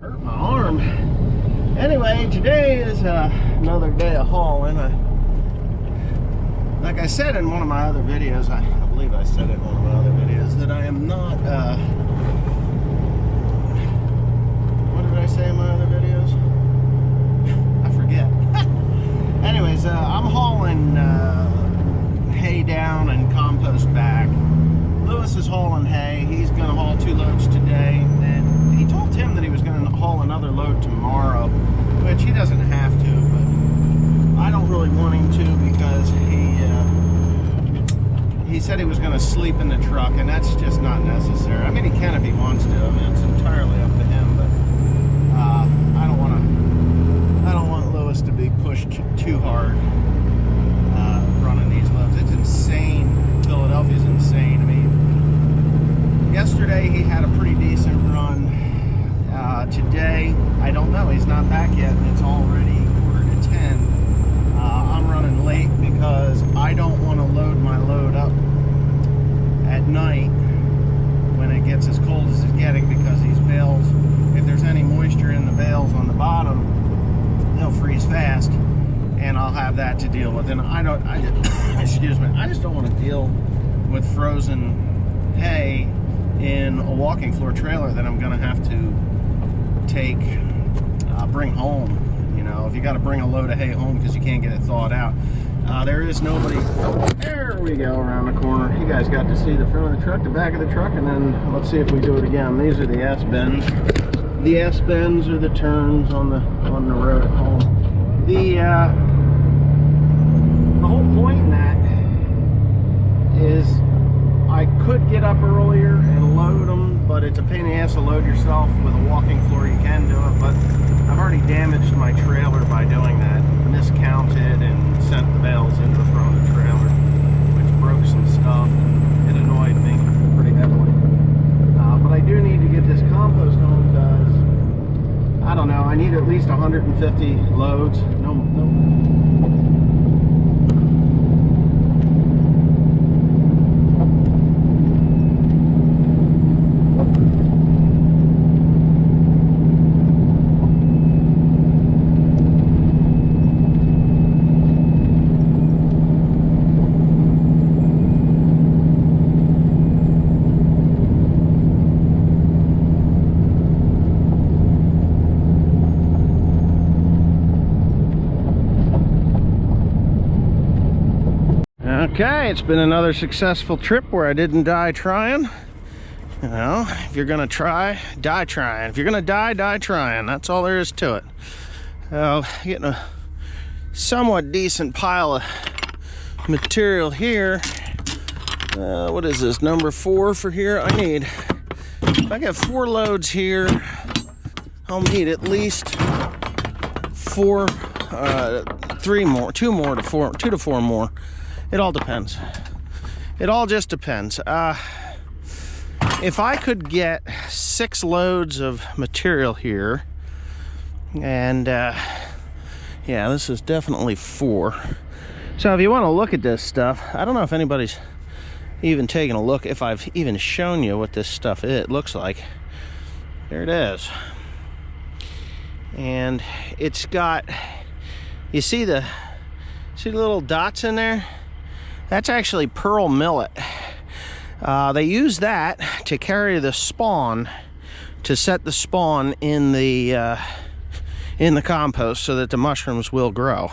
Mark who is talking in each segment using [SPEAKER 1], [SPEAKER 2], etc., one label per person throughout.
[SPEAKER 1] Hurt my arm. Anyway, today is another day of hauling. Like I said in one of my other videos, I believe I said it in one of my other videos, that I am not, what did I say in my other videos? I forget. Anyways, I'm hauling hay down and compost back. Lewis is hauling hay. He's going to haul 2 loads today, and he told Tim that he was going to haul another load tomorrow, which he doesn't have to, but I don't really want him to because he said he was going to sleep in the truck, and that's just not necessary. I mean, he can if he wants to. I mean, it's entirely up to him, but I don't want Lewis to be pushed too hard running these loads. It's insane. Philadelphia's insane. I mean, yesterday he had a pretty decent run. Today, I don't know. He's not back yet, and it's already 9:45. I'm running late because I don't want to load my load up at night when it gets as cold as it's getting, because these bales, if there's any moisture in the bales on the bottom, they'll freeze fast, and I'll have that to deal with. And excuse me, I just don't want to deal with frozen hay in a walking floor trailer that I'm going to have to bring home. You know, if you got to bring a load of hay home because you can't get it thawed out. There is nobody. There we go, around the corner. You guys got to see the front of the truck, the back of the truck, and then let's see if we do it again. These are the S-bends. The S-bends are the turns on the road at home. The whole point in that is I could get up earlier and load them, but it's a pain in the ass to load yourself. With a walking floor you can do it, but I've already damaged my trailer by doing that. Miscounted and sent the bales into the front of the trailer, which broke some stuff, and it annoyed me pretty heavily. But I do need to get this compost home because, I don't know, I need at least 150 loads. No. Okay, it's been another successful trip where I didn't die trying. You know, if you're gonna try, die trying. If you're gonna die, die trying. That's all there is to it. Getting a somewhat decent pile of material here. What is this, number 4 for here? If I got 4 loads here, I'll need at least 2 to 4 more. It all depends. It all just depends. If I could get 6 loads of material here, and yeah, this is definitely 4. So if you want to look at this stuff, I don't know if anybody's even taken a look, if I've even shown you what this stuff looks like. There it is. And it's got, you see the little dots in there? That's actually pearl millet. They use that to carry the spawn, to set the spawn in the compost so that the mushrooms will grow.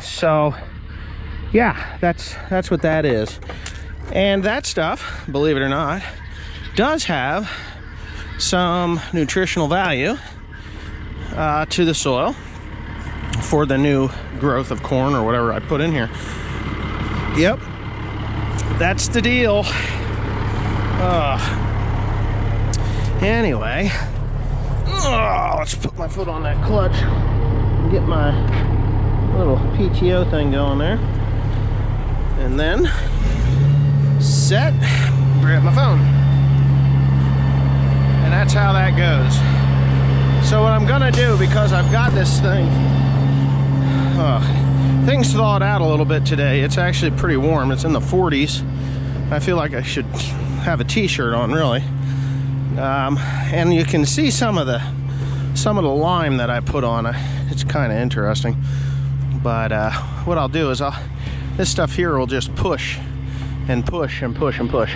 [SPEAKER 1] So yeah, that's what that is. And that stuff, believe it or not, does have some nutritional value to the soil for the new growth of corn or whatever I put in here. Yep, that's the deal. Anyway, let's put my foot on that clutch and get my little PTO thing going there, and then set, grab my phone, and that's how that goes. So what I'm gonna do, because I've got this thing, things thawed out a little bit today. It's actually pretty warm. It's in the 40s. I feel like I should have a t-shirt on, really. And you can see some of the lime that I put on. It's kind of interesting. But what I'll do is this stuff here will just push and push and push and push.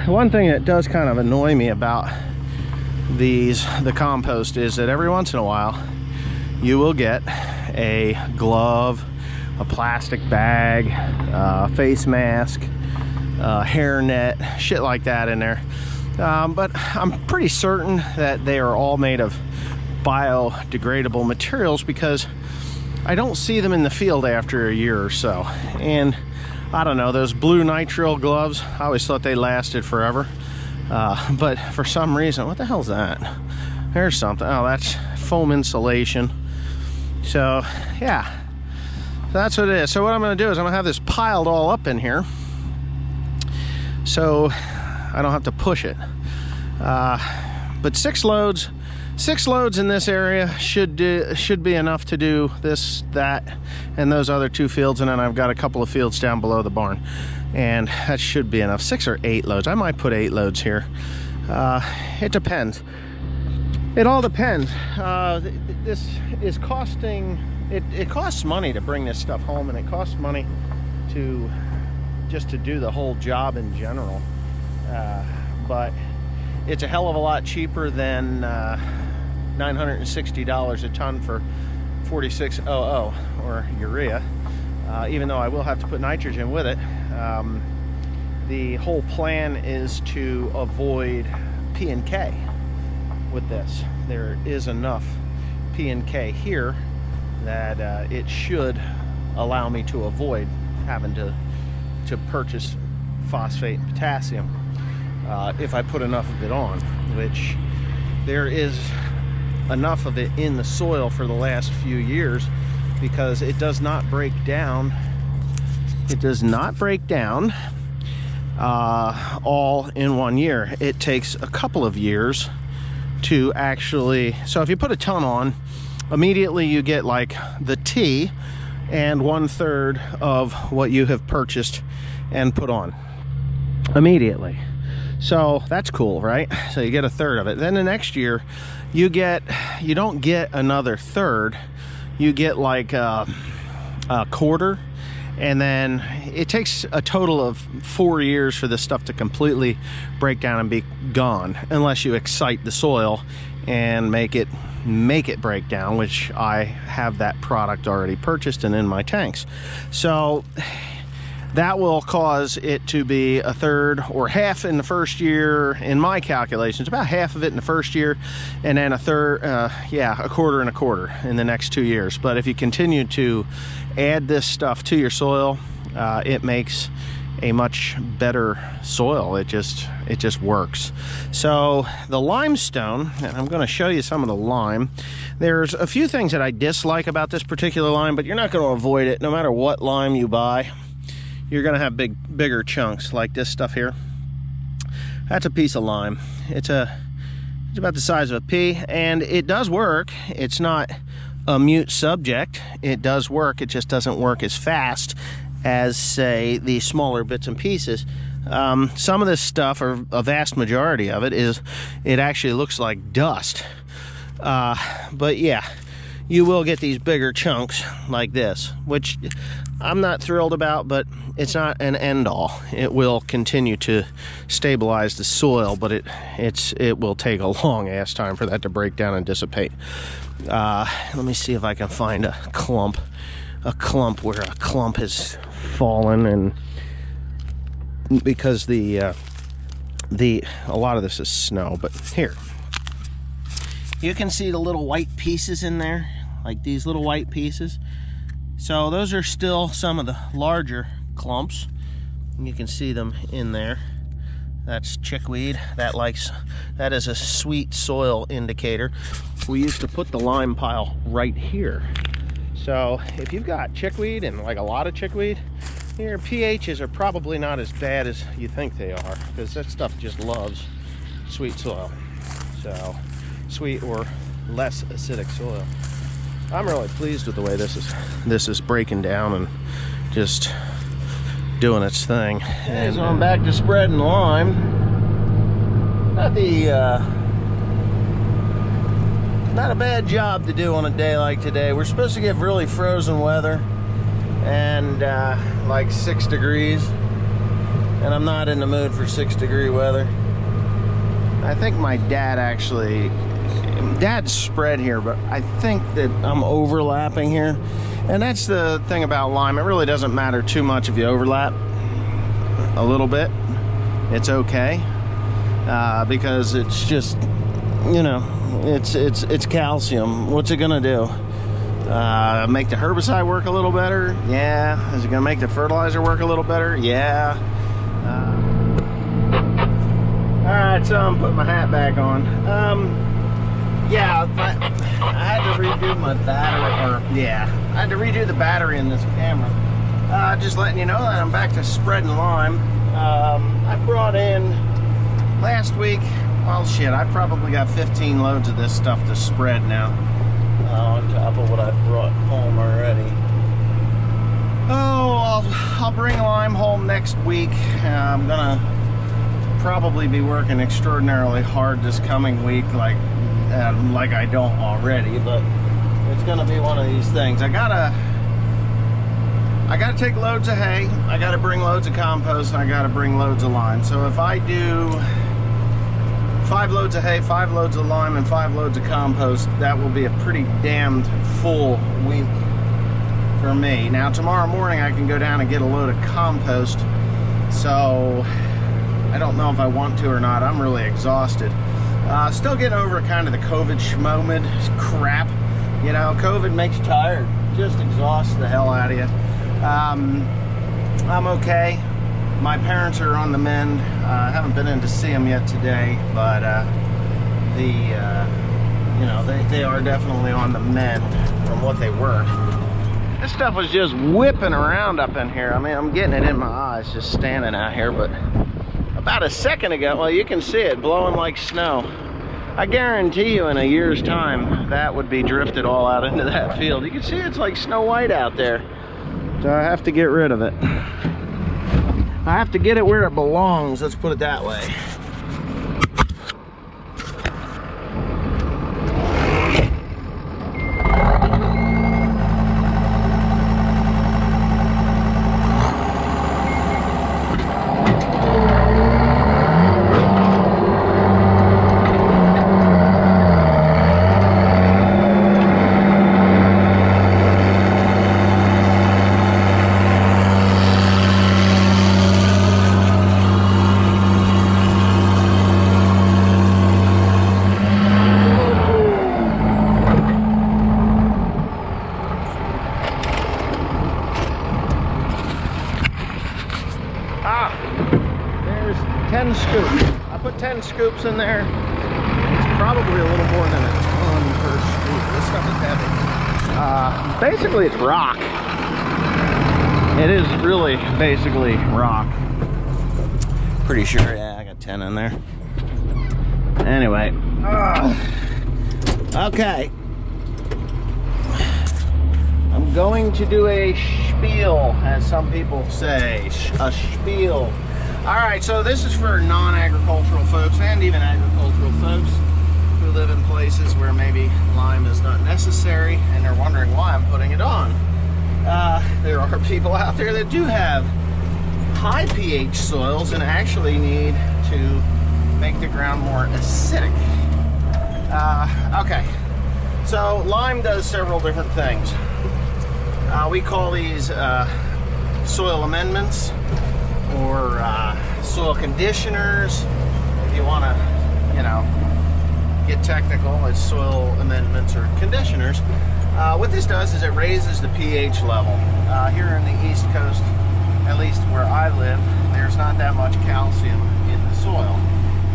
[SPEAKER 1] One thing that does kind of annoy me about the compost is that every once in a while you will get a glove, a plastic bag, face mask, hair net, shit like that in there. But I'm pretty certain that they are all made of biodegradable materials, because I don't see them in the field after a year or so. And I don't know, those blue nitrile gloves, I always thought they lasted forever. But for some reason, what the hell's that? There's something. Oh, that's foam insulation. So yeah, that's what it is. So what I'm going to do is I'm going to have this piled all up in here, so I don't have to push it. But 6 loads in this area should be enough to do this, that, and those other 2 fields, and then I've got a couple of fields down below the barn, and that should be enough. 6 or 8 loads. I might put 8 loads here. It depends. It all depends. This is costing. It costs money to bring this stuff home, and it costs money to just to do the whole job in general. But it's a hell of a lot cheaper than $960 a ton for 4600 or urea, even though I will have to put nitrogen with it. The whole plan is to avoid P and K with this. There is enough P and K here that it should allow me to avoid having to purchase phosphate and potassium if I put enough of it on, which there is enough of it in the soil for the last few years, because it does not break down. It does not break down all in 1 year. It takes a couple of years to actually, so if you put a ton on, immediately you get like the T and 1/3 of what you have purchased and put on immediately. So that's cool, right? So you get 1/3 of it. Then the next year you don't get another 1/3. You get like a 1/4. And then it takes a total of 4 years for this stuff to completely break down and be gone, unless you excite the soil and make it break down, which I have that product already purchased and in my tanks. So that will cause it to be 1/3 or half in the first year. In my calculations, about half of it in the first year, and then 1/3, a 1/4 and a 1/4 in the next 2 years. But if you continue to add this stuff to your soil, it makes a much better soil. It just works. So the limestone, and I'm going to show you some of the lime. There's a few things that I dislike about this particular lime, but you're not going to avoid it no matter what lime you buy. You're going to have bigger chunks like this stuff here. That's a piece of lime. It's about the size of a pea, and it does work. It's not a mute subject. It does work. It just doesn't work as fast as, say, the smaller bits and pieces. Some of this stuff, or a vast majority of it, it actually looks like dust. But yeah, you will get these bigger chunks like this, which I'm not thrilled about, but it's not an end-all. It will continue to stabilize the soil, but it will take a long-ass time for that to break down and dissipate. Let me see if I can find a clump where a clump has fallen, and because a lot of this is snow. But here, you can see the little white pieces in there, like these little white pieces. So those are still some of the larger clumps, and you can see them in there. That's chickweed. That is a sweet soil indicator. We used to put the lime pile right here. So if you've got chickweed, and like a lot of chickweed, your pHs are probably not as bad as you think they are, because that stuff just loves sweet soil. So sweet or less acidic soil. I'm really pleased with the way this is breaking down and just doing its thing. And so I'm back to spreading lime. Not a bad job to do on a day like today. We're supposed to get really frozen weather and like 6 degrees, and I'm not in the mood for 6-degree weather. I think my dad's spread here, but I think that I'm overlapping here, and that's the thing about lime. It really doesn't matter too much if you overlap a little bit. It's okay, because it's just, you know, it's calcium. What's it gonna do? Make the herbicide work a little better? Yeah. Is it gonna make the fertilizer work a little better? Yeah. All right, so I'm putting my hat back on. Yeah, I had to redo my battery, I had to redo the battery in this camera. Just letting you know that I'm back to spreading lime. I brought in last week, well shit, I probably got 15 loads of this stuff to spread now, on top of what I brought home already. Oh, I'll bring lime home next week. I'm gonna probably be working extraordinarily hard this coming week, like I don't already, but it's gonna be one of these things. I gotta take loads of hay, I gotta bring loads of compost, and I gotta bring loads of lime. So if I do 5 loads of hay, 5 loads of lime, and 5 loads of compost, that will be a pretty damned full week for me. Now tomorrow morning I can go down and get a load of compost, so I don't know if I want to or not. I'm really exhausted. Still getting over kind of the COVID schmomed crap. You know, COVID makes you tired, just exhausts the hell out of you. I'm okay. My parents are on the mend. I haven't been in to see them yet today, but you know, they are definitely on the mend from what they were. This stuff was just whipping around up in here. I mean, I'm getting it in my eyes just standing out here, but about a second ago, well, you can see it blowing like snow. I guarantee you in a year's time, that would be drifted all out into that field. You can see it's like Snow White out there. So I have to get rid of it. I have to get it where it belongs, let's put it that way. There's 10 scoops. I put 10 scoops in there. It's probably a little more than a ton per scoop. This stuff is heavy. Basically it's rock. It is really basically rock. Pretty sure, yeah, I got 10 in there. Anyway. Okay. I'm going to do a spiel, as some people say. A spiel. Alright, so this is for non-agricultural folks and even agricultural folks who live in places where maybe lime is not necessary and they're wondering why I'm putting it on. There are people out there that do have high pH soils and actually need to make the ground more acidic. Okay, so lime does several different things. We call these soil amendments or soil conditioners. If you want to, you know, get technical, it's soil amendments or conditioners. What this does is it raises the pH level. Here in the East Coast, at least where I live, there's not that much calcium in the soil,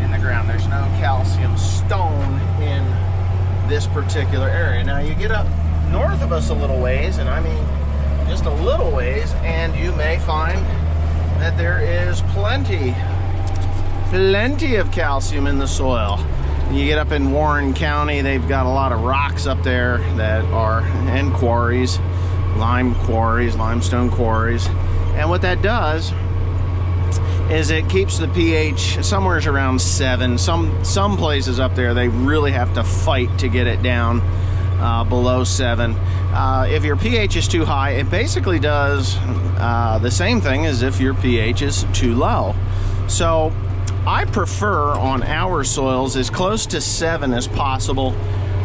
[SPEAKER 1] in the ground. There's no calcium stone in this particular area. Now you get up north of us a little ways, and I mean just a little ways, and you may find that there is plenty of calcium in the soil. You get up in Warren County, they've got a lot of rocks up there that are, and quarries, limestone quarries. And what that does is it keeps the pH somewhere around 7. Some places up there, they really have to fight to get it down below 7. If your pH is too high, it basically does the same thing as if your pH is too low. So I prefer on our soils as close to 7 as possible.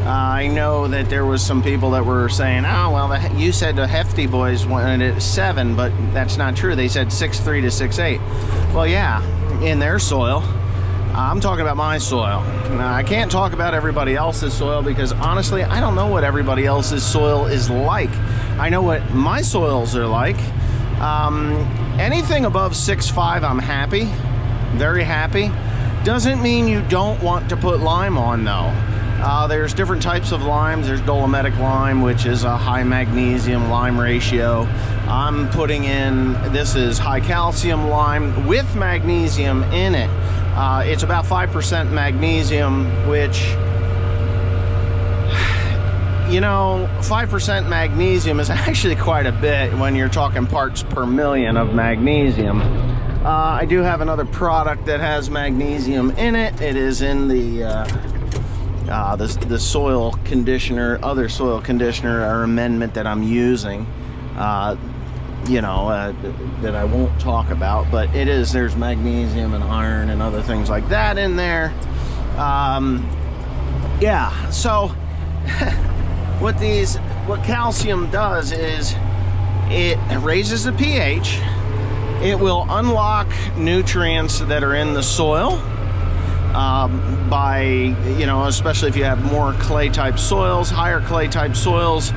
[SPEAKER 1] I know that there was some people that were saying, oh, well, you said the Hefty boys wanted it 7, but that's not true. They said 6.3 to 6.8. Well, yeah, in their soil. I'm talking about my soil. Now, I can't talk about everybody else's soil because honestly, I don't know what everybody else's soil is like. I know what my soils are like. Anything above 6.5, I'm happy, very happy. Doesn't mean you don't want to put lime on though. There's different types of limes. There's dolomitic lime, which is a high magnesium lime ratio. I'm putting in, this is high calcium lime with magnesium in it. It's about 5% magnesium, which, you know, 5% magnesium is actually quite a bit when you're talking parts per million of magnesium. I do have another product that has magnesium in it. It is in the soil conditioner, other soil conditioner or amendment that I'm using, you know, that I won't talk about, but it is, there's magnesium and iron and other things like that in there. Yeah, so what calcium does is it raises the pH. It will unlock nutrients that are in the soil. By, you know, especially if you have more clay type soils, higher clay type soils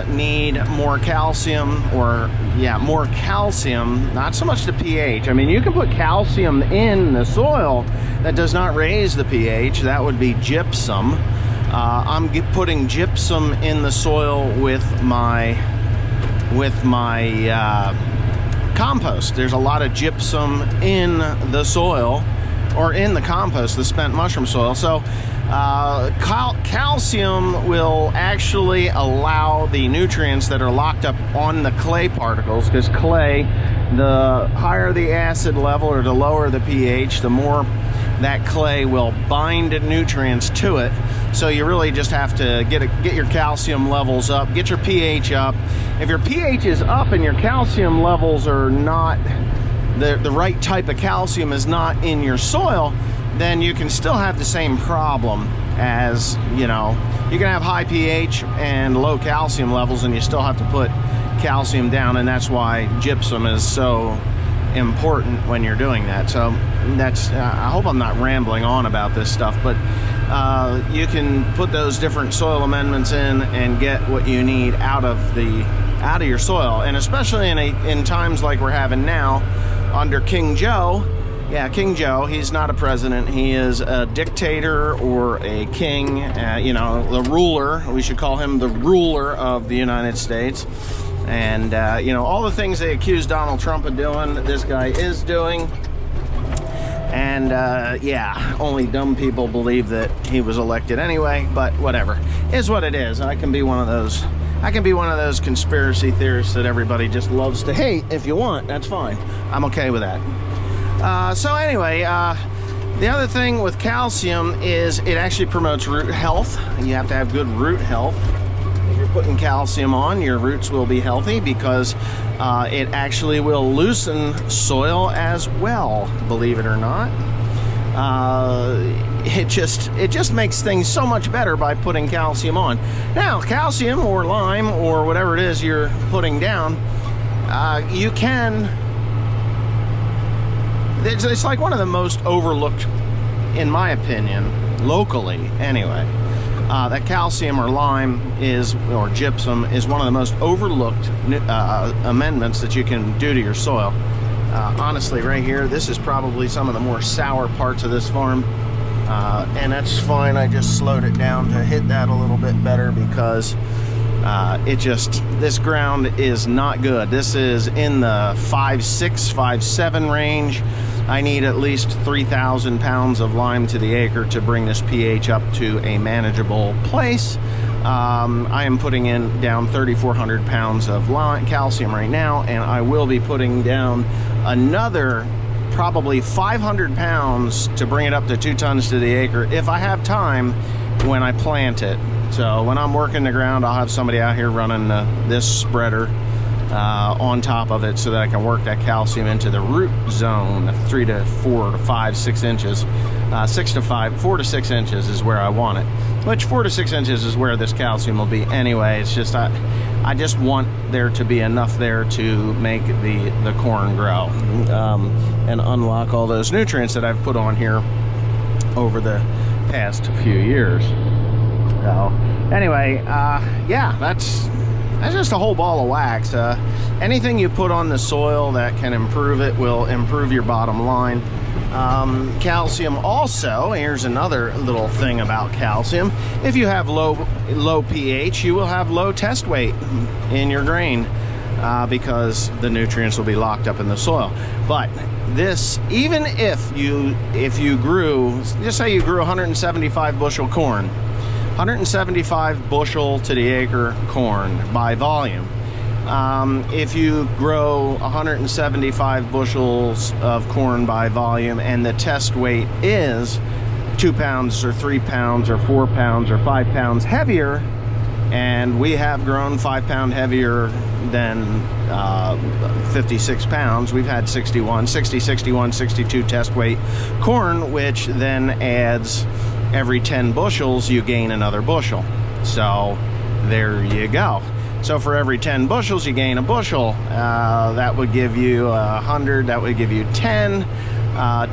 [SPEAKER 1] need more calcium, or yeah, more calcium, not so much the pH. I mean, you can put calcium in the soil that does not raise the pH. That would be gypsum. I'm putting gypsum in the soil with my compost. There's a lot of gypsum in the soil, or in the compost, the spent mushroom soil. So calcium will actually allow the nutrients that are locked up on the clay particles, because clay, the higher the acid level or the lower the pH, the more that clay will bind nutrients to it. So you really just have to get your calcium levels up, get your pH up. If your pH is up and your calcium levels are not, the right type of calcium is not in your soil, then you can still have the same problem as, you know, you can have high pH and low calcium levels and you still have to put calcium down, and that's why gypsum is so important when you're doing that. So that's, I hope I'm not rambling on about this stuff, but you can put those different soil amendments in and get what you need out of your soil. And especially in times like we're having now under King Joe. Yeah, King Joe, he's not a president, he is a dictator or a king, you know, the ruler. We should call him the ruler of the United States. And you know, all the things they accuse Donald Trump of doing, this guy is doing. And yeah, only dumb people believe that he was elected anyway, but whatever, is what it is. I can be one of those conspiracy theorists that everybody just loves to hate. If you want, that's fine. I'm okay with that. So anyway, the other thing with calcium is it actually promotes root health. You have to have good root health. If you're putting calcium on, your roots will be healthy because it actually will loosen soil as well, believe it or not. It just makes things so much better by putting calcium on. Now, calcium or lime or whatever it is you're putting down, you can, it's like one of the most overlooked, in my opinion, locally anyway. That calcium or lime or gypsum is one of the most overlooked amendments that you can do to your soil. Honestly, right here, this is probably some of the more sour parts of this farm. And that's fine. I just slowed it down to hit that a little bit better because this ground is not good. This is in the 5.6, 5.7 range. I need at least 3,000 pounds of lime to the acre to bring this pH up to a manageable place. I am putting down 3,400 pounds of calcium right now, and I will be putting down another probably 500 pounds to bring it up to 2 tons to the acre if I have time when I plant it. So when I'm working the ground, I'll have somebody out here running this spreader on top of it so that I can work that calcium into the root zone, 3 to 4 to 5, 6 inches. 6 to 5, 4 to 6 inches is where I want it. Which 4 to 6 inches is where this calcium will be anyway. It's just I just want there to be enough there to make the corn grow and unlock all those nutrients that I've put on here over the past few years. So anyway, yeah, that's just a whole ball of wax. Anything you put on the soil that can improve it will improve your bottom line. Calcium also, here's another little thing about calcium. If you have low pH, you will have low test weight in your grain because the nutrients will be locked up in the soil. But this, even if you grew, just say you grew 175 bushel corn, 175 bushel to the acre corn by volume. If you grow 175 bushels of corn by volume and the test weight is 2 pounds or 3 pounds or 4 pounds or 5 pounds heavier, and we have grown 5 pound heavier than 56 pounds, we've had 60, 61, 62 test weight corn, which then adds every 10 bushels you gain another bushel. So there you go. So for every 10 bushels you gain a bushel. That would give you 100, that would give you 10,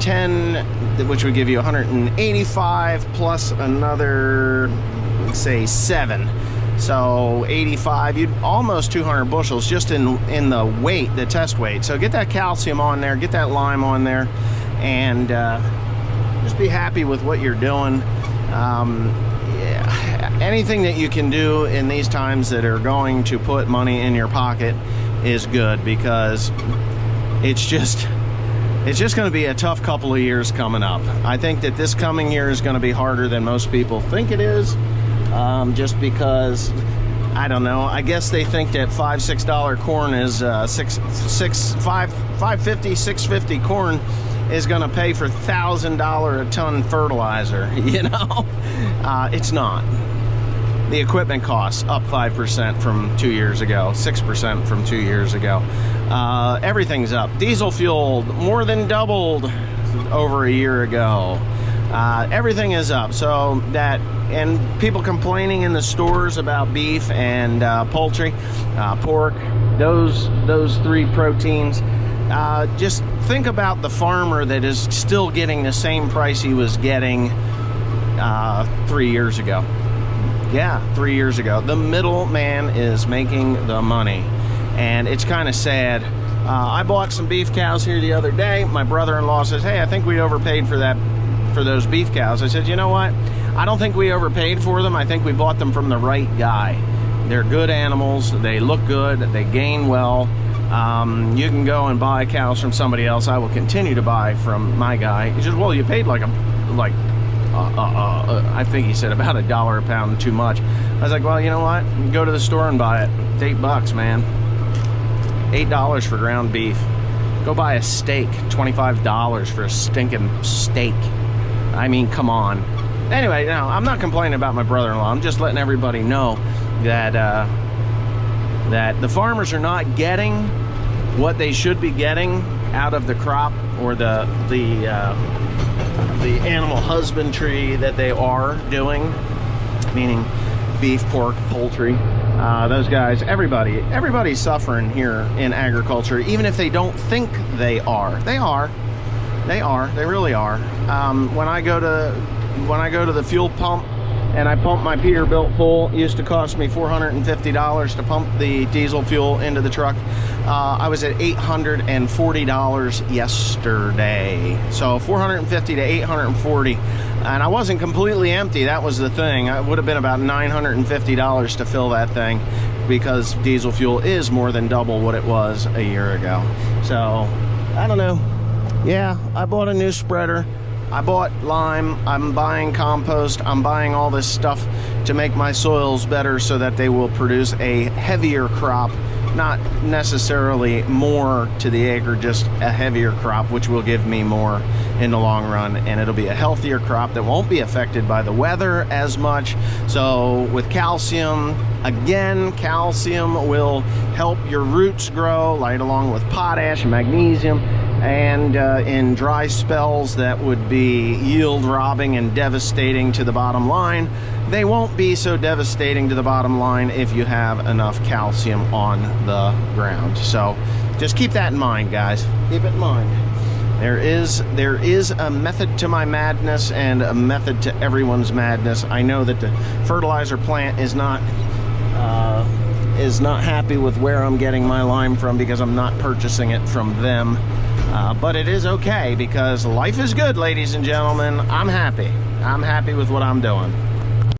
[SPEAKER 1] 10, which would give you 185 plus another, say 7. So 85, you'd almost 200 bushels just in the weight, the test weight. So get that calcium on there, get that lime on there, and just be happy with what you're doing. Yeah, anything that you can do in these times that are going to put money in your pocket is good, because it's just going to be a tough couple of years coming up. I think that this coming year is going to be harder than most people think it is, just because, I don't know, I guess they think that $5-6 corn is $5.50, $6.50 corn is going to pay for $1,000 a ton fertilizer. You know, it's not. The equipment costs up 5% from 2 years ago, 6% from 2 years ago. Everything's up. Diesel fuel more than doubled over a year ago. Everything is up. So that, and people complaining in the stores about beef and poultry, pork, those three proteins. Just think about the farmer that is still getting the same price he was getting 3 years ago. Yeah, 3 years ago. The middleman is making the money, and it's kind of sad. I bought some beef cows here the other day. My brother-in-law says, "Hey, I think we overpaid for those beef cows." I said, "You know what? I don't think we overpaid for them. I think we bought them from the right guy. They're good animals. They look good. They gain well. You can go and buy cows from somebody else. I will continue to buy from my guy." He says, "Well, you paid I think he said about $1 a pound too much." I was like, "Well, you know what? Go to the store and buy it. It's $8, man. $8 for ground beef. Go buy a steak. $25 for a stinking steak. I mean, come on." Anyway, no, I'm not complaining about my brother-in-law. I'm just letting everybody know that that the farmers are not getting what they should be getting out of the crop, or the animal husbandry that they are doing, meaning beef, pork, poultry. Those guys, everybody's suffering here in agriculture, even if they don't think they are. They really are. When I go to the fuel pump and I pump my Peterbilt full, it used to cost me $450 to pump the diesel fuel into the truck. I was at $840 yesterday. So $450 to $840, and I wasn't completely empty. That was the thing. It would have been about $950 to fill that thing, because diesel fuel is more than double what it was a year ago. So I don't know. Yeah, I bought a new spreader. I bought lime, I'm buying compost, I'm buying all this stuff to make my soils better so that they will produce a heavier crop not necessarily more to the acre, just a heavier crop, which will give me more in the long run, and it'll be a healthier crop that won't be affected by the weather as much. So with calcium, again, calcium will help your roots grow right along with potash and magnesium. And in dry spells that would be yield robbing and devastating to the bottom line, they won't be so devastating to the bottom line if you have enough calcium on the ground. So just keep that in mind, guys. Keep it in mind. There is a method to my madness and a method to everyone's madness. I know that the fertilizer plant is not happy with where I'm getting my lime from, because I'm not purchasing it from them. But it is okay, because life is good, ladies and gentlemen. I'm happy. I'm happy with what I'm doing.